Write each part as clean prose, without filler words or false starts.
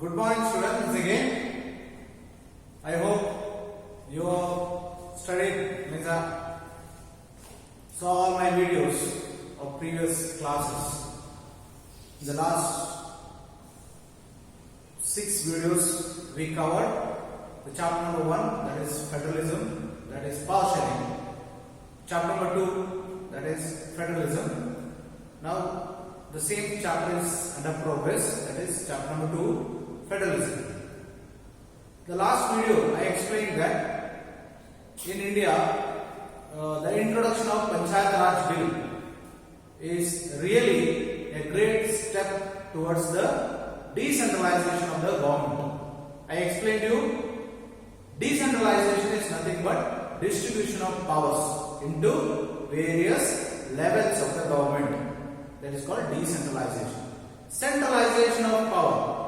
Good morning students again. I hope you have studied saw all my videos of previous classes. In the last 6 videos we covered the chapter number 1, that is federalism, that is power sharing. Chapter number 2, that is federalism. Now the same chapter is under progress, that is chapter number 2, federalism. The last video I explained that in India the introduction of Panchayat Raj Bill is really a great step towards the decentralization of the government. I explained you decentralization is nothing but distribution of powers into various levels of the government. That is called decentralization. Centralization of power.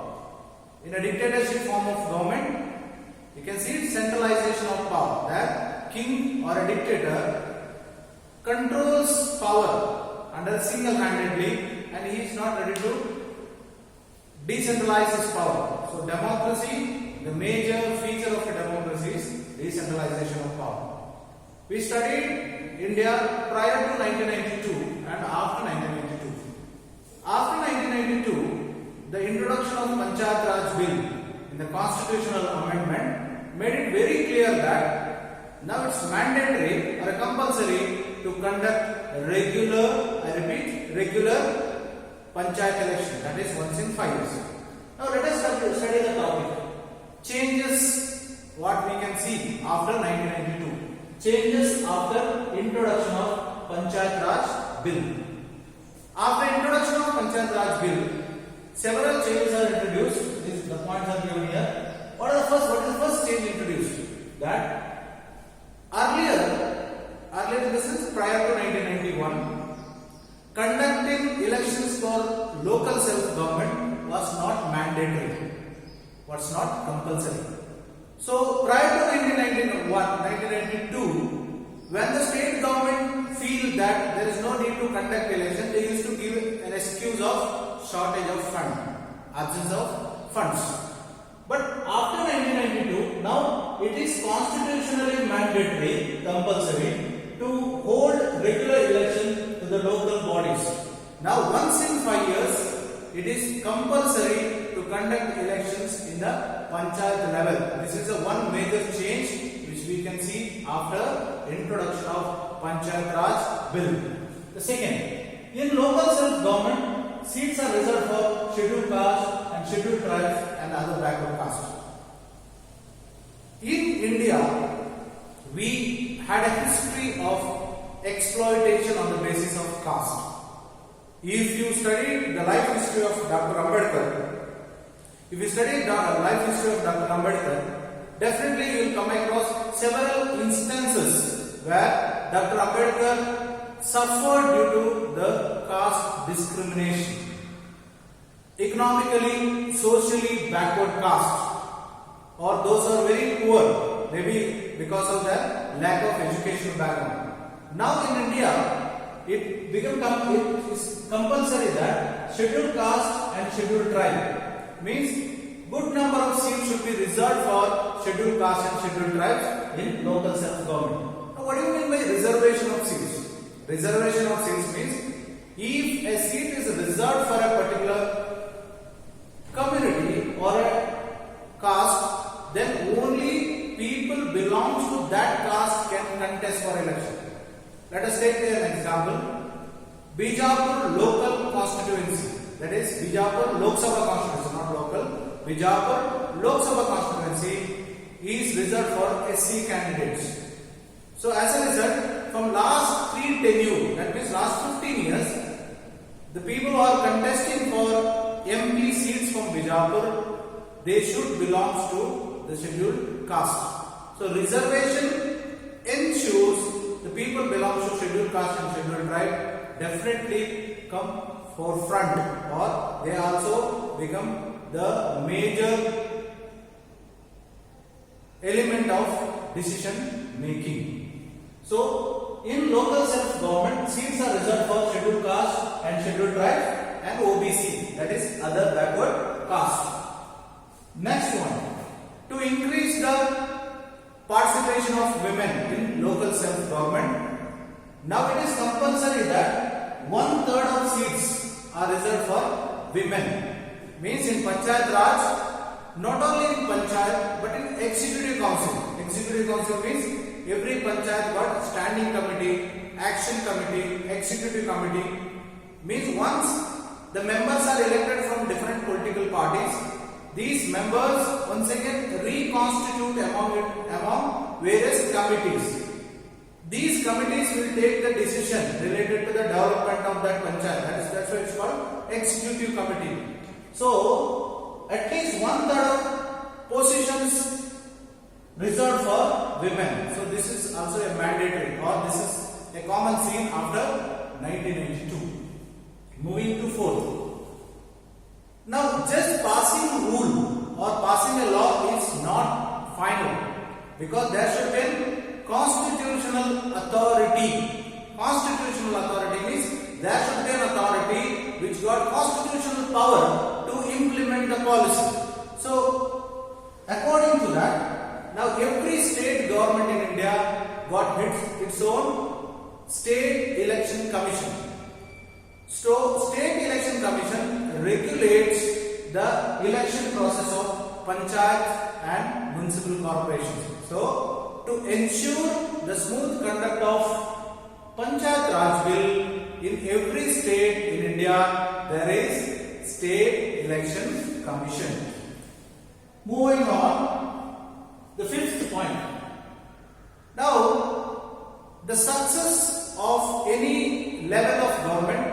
In a dictatorship form of government, you can see centralization of power. That king or a dictator controls power under single-handedly and he is not ready to decentralize his power. So democracy, the major feature of a democracy is decentralization of power. We studied India prior to 1992 and after 1992. After 1992, the introduction of Panchayat Raj Bill in the constitutional amendment made it very clear that now it's mandatory or compulsory to conduct regular, I repeat, regular Panchayat election, that is once in 5 years. Now let us study the topic. Changes what we can see after 1992. Changes after introduction of Panchayat Raj Bill. After introduction of Panchayat Raj Bill, several changes are introduced. The points are given here. What is the first change introduced? That earlier in the sense prior to 1991, conducting elections for local self-government was not mandatory, was not compulsory. So prior to 1992, when the state government feel that there is no need to conduct election, they used to give an excuse of shortage of fund, absence of funds. But after 1992, now it is constitutionally mandatory, compulsory to hold regular election to the local bodies. Now once in 5 years, it is compulsory to conduct elections in the Panchayat level. This is a one major change which we can see after introduction of Panchayat Raj Bill. The second, in local self-government, seats are reserved for scheduled caste and scheduled tribes and other backward castes. In India, we had a history of exploitation on the basis of caste. If you study the life history of Dr. Ambedkar, definitely you will come across several instances where Dr. Ambedkar suffered due to the caste discrimination. Economically, socially backward caste, or those are very poor, maybe because of their lack of educational background. Now in India, it is compulsory that scheduled caste and scheduled tribe means good number of seats should be reserved for scheduled caste and scheduled tribes in local self-government. Now what do you mean by reservation of seats? Reservation of seats means if a seat is reserved for a particular community or a caste, then only people belongs to that caste can contest for election. Let us take an example. Bijapur local constituency, that is Bijapur Lok Sabha constituency, not local. Bijapur Lok Sabha constituency is reserved for SC candidates. So as a result, from last 3 tenure, that means last 15 years, the people who are contesting for MP seats from Bijapur, they should belong to the scheduled caste. So reservation ensures the people belong to scheduled caste and scheduled tribe definitely come forefront, or they also become the major element of decision making. So in local self-government, seats are reserved for scheduled caste and scheduled tribes and OBC, that is other backward caste. participation of women in local self-government. Now it is compulsory that 1/3 of seats are reserved for women. Means in Panchayat Raj, not only in Panchayat but in Executive Council. Executive Council means every Panchayat got standing committee, action committee, executive committee. Means once the members are elected from different political parties, these members once again reconstitute among various committees. These committees will take the decision related to the development of that panchayat. That's why it's called executive committee. So at least 1/3 of positions reserved for women. So this is also a mandatory, or this is a common scene after 1992. Moving to fourth. Now just passing a rule or passing a law is not final, because there should be constitutional authority. Constitutional authority means there should be an authority which got constitutional power to implement the policy. So according to that, now every state government in India got its own state election commission. So state election commission regulates the election process of panchayat and municipal corporations. So to ensure the smooth conduct of Panchayat Raj Bill in every state in India, there is State Election Commission. Moving on, the fifth point. Now, the success of any level of government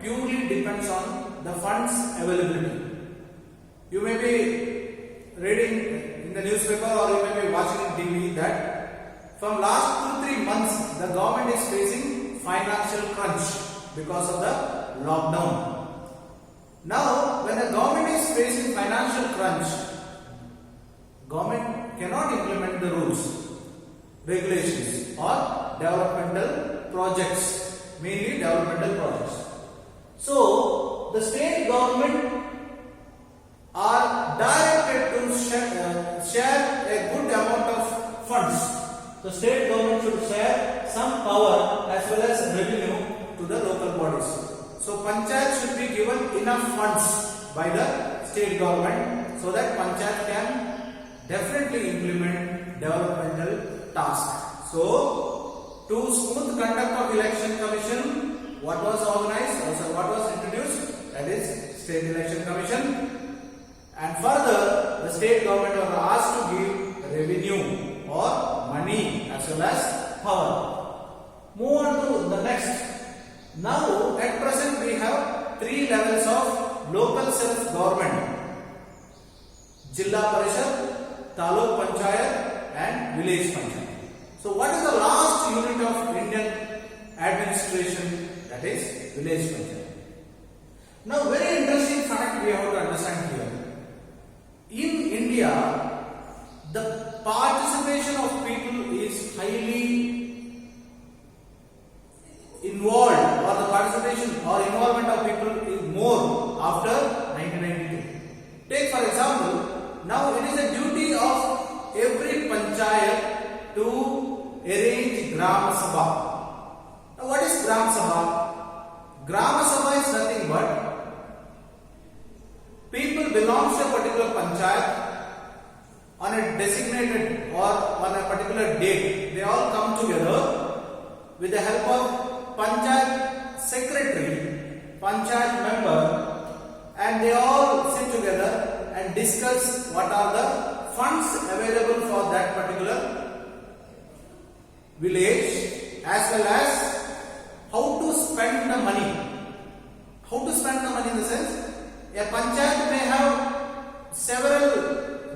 purely depends on the funds availability. You may be reading in the newspaper or you may be watching on TV that from last 2-3 months the government is facing financial crunch because of the lockdown. Now when the government is facing financial crunch, government cannot implement the rules, regulations or developmental projects, mainly developmental projects. So the state government are directed to share a good amount of funds. The state government should share some power as well as revenue to the local bodies. So panchayat should be given enough funds by the state government so that panchayat can definitely implement developmental tasks. So to smooth conduct of election commission, what was organized, also what was introduced, that is state election commission. And further, the state government were asked to give revenue or money as well as power. Move on to the next. Now, at present, we have 3 levels of local self-government: Jilla Parishad, Taluk Panchayat, and Village Panchayat. So, what is the last unit of Indian administration? That is Village Panchayat. Now, very interesting fact we have to understand here. In India, the participation of people is highly involved, or the participation or involvement of people is more after 1992. Take for example, now it is a duty of every panchayat to arrange Gram Sabha. Now what is Gram Sabha? Gram Sabha is nothing but people belong to a particular panchayat on a designated or on a particular date. They all come together with the help of panchayat secretary, panchayat member, and they all sit together and discuss what are the funds available for that particular village, as well as how to spend the money. How to spend the money in the sense, a panchayat may have several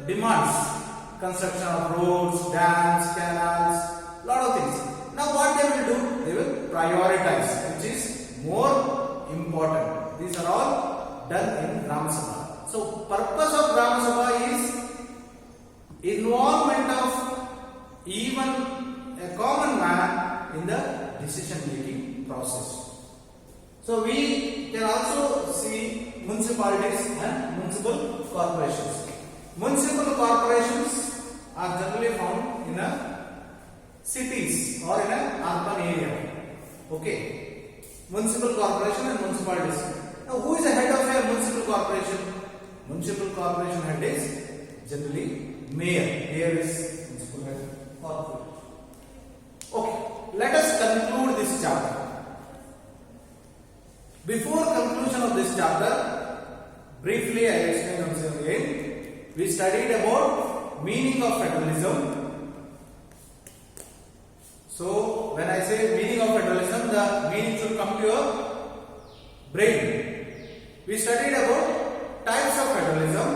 demands: construction of roads, dams, canals, lot of things. Now what they will do? They will prioritize which is more important. These are all done in Gram Sabha. So purpose of Gram Sabha is involvement of even a common man in the decision making process. So we can also see municipalities and municipal corporations. Municipal corporations are generally found in a cities or in an urban area. Okay, municipal corporation and municipalities. Now, who is the head of a municipal corporation? Municipal corporation head is generally mayor. Mayor is municipal head corporation. Okay, let us conclude this chapter. Before conclusion of this chapter, briefly I explain once again. We studied about meaning of federalism. So when I say meaning of federalism, the meaning should come to your brain. We studied about types of federalism.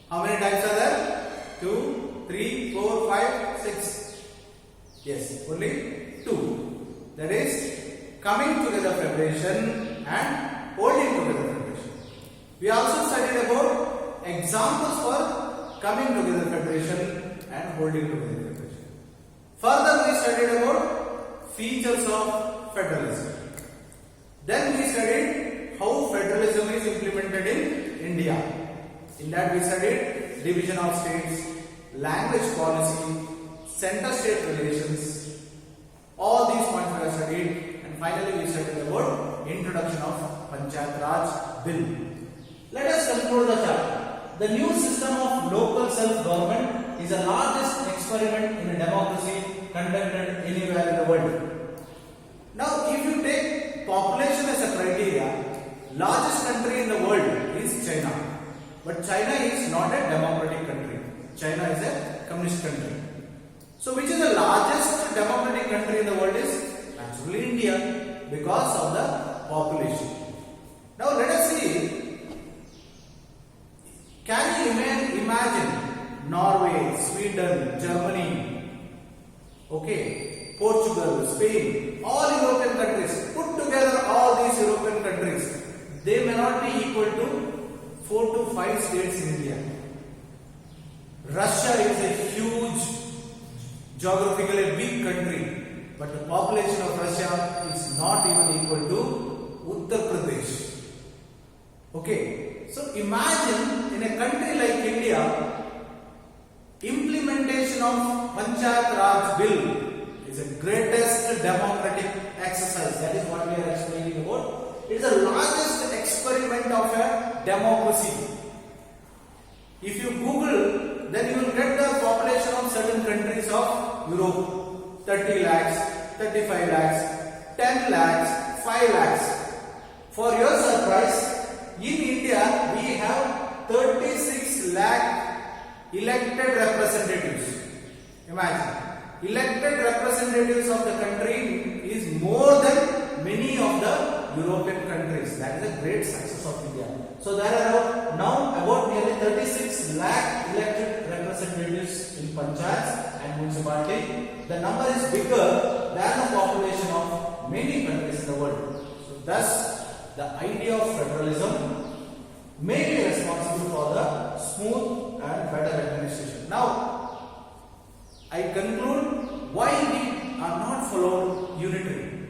How many types are there? 2, 3, 4, 5, 6. Yes, only 2. That is coming together federation and holding together federation. We also studied about examples for coming together federation and holding together federation. Further, we studied about features of federalism. Then we studied how federalism is implemented in India. In that we studied division of states, language policy, center-state relations. All these points we have studied, and finally we studied about introduction of Panchayat Raj Bill. Let us conclude the chapter. The new system of local self-government is the largest experiment in a democracy conducted anywhere in the world. Now, if you take population as a criteria, largest country in the world is China. But China is not a democratic country. China is a communist country. So, which is the largest democratic country in the world is actually India because of the population. Now, let us see. Can you imagine Norway, Sweden, Germany, okay, Portugal, Spain, all European countries, put together all these European countries, they may not be equal to 4 to 5 states in India. Russia is a huge, geographically big country, but the population of Russia is not even equal to Uttar Pradesh. Okay. So imagine in a country like India, implementation of Panchayat Raj Bill is the greatest democratic exercise. That is what we are explaining about. It is the largest experiment of a democracy. If you Google, then you will get the population of certain countries of Europe. 30 lakhs, 35 lakhs, 10 lakhs, 5 lakhs. For your surprise, in India, we have 36 lakh elected representatives. Imagine, elected representatives of the country is more than many of the European countries. That is a great success of India. So there are now about nearly 36 lakh elected representatives in panchayats and municipality. The number is bigger than the population of many countries in the world. So thus, the idea of federalism may be responsible for the smooth and better administration. Now, I conclude why we are not followed unitary.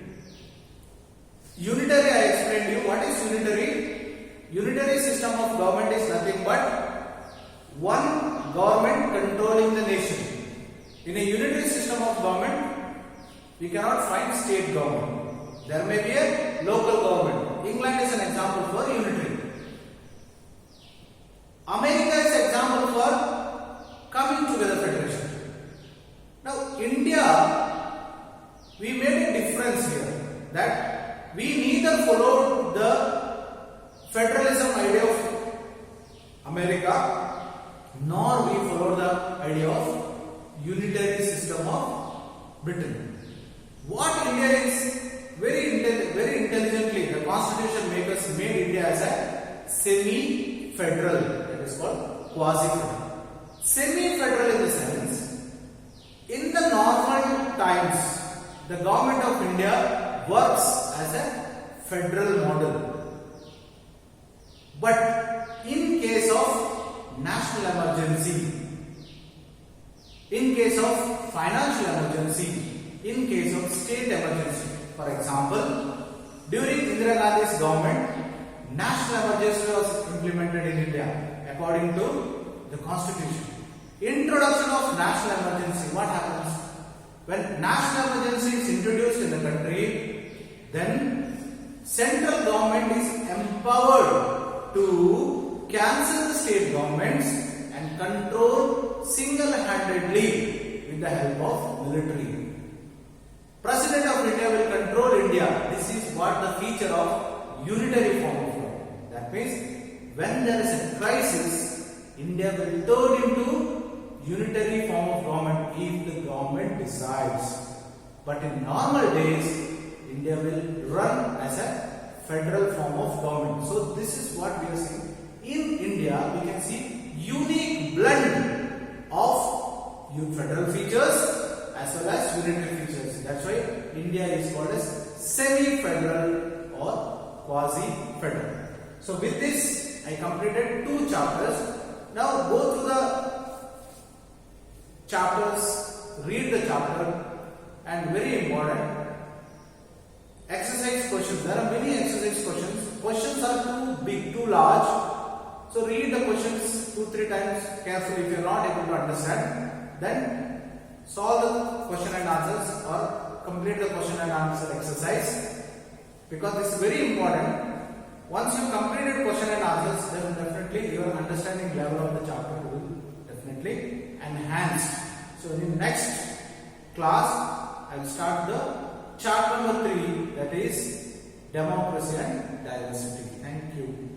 Unitary, I explained to you what is unitary. Unitary system of government is nothing but one government controlling the nation. In a unitary system of government, we cannot find state government. There may be a local government. England is an example for unitary. America is an example for coming together federation. Now, India, we made a difference here that we neither followed the federalism idea of America nor we followed the idea of unitary system of Britain. What India is very intelligently, the constitution makers made India as a semi-federal, that is called quasi-federal. Semi-federal in the sense, in the normal times, the government of India works as a federal model. But in case of national emergency, in case of financial emergency, in case of state emergency, for example, during Indira Gandhi's government, national emergency was implemented in India according to the constitution. Introduction of national emergency, what happens? When national emergency is introduced in the country, then central government is empowered to cancel the state governments and control single-handedly with the help of military. President of India will control India. This is what the feature of unitary form of government. That means when there is a crisis, India will turn into unitary form of government if the government decides. But in normal days, India will run as a federal form of government. So this is what we are seeing. In India, we can see unique blend of federal features as well as unitary features. That's why India is called as semi-federal or quasi-federal. So with this, I completed 2 chapters. Now go through the chapters, read the chapter, and very important, exercise questions. There are many exercise questions. Questions are too big, too large. So read the questions 2-3 times carefully. If you are not able to understand, then solve the question and answers or complete the question and answer exercise, because this is very important. Once you completed question and answers, then definitely your understanding level of the chapter will definitely enhance. So in the next class, I will start the chapter number 3, that is democracy and diversity. Thank you.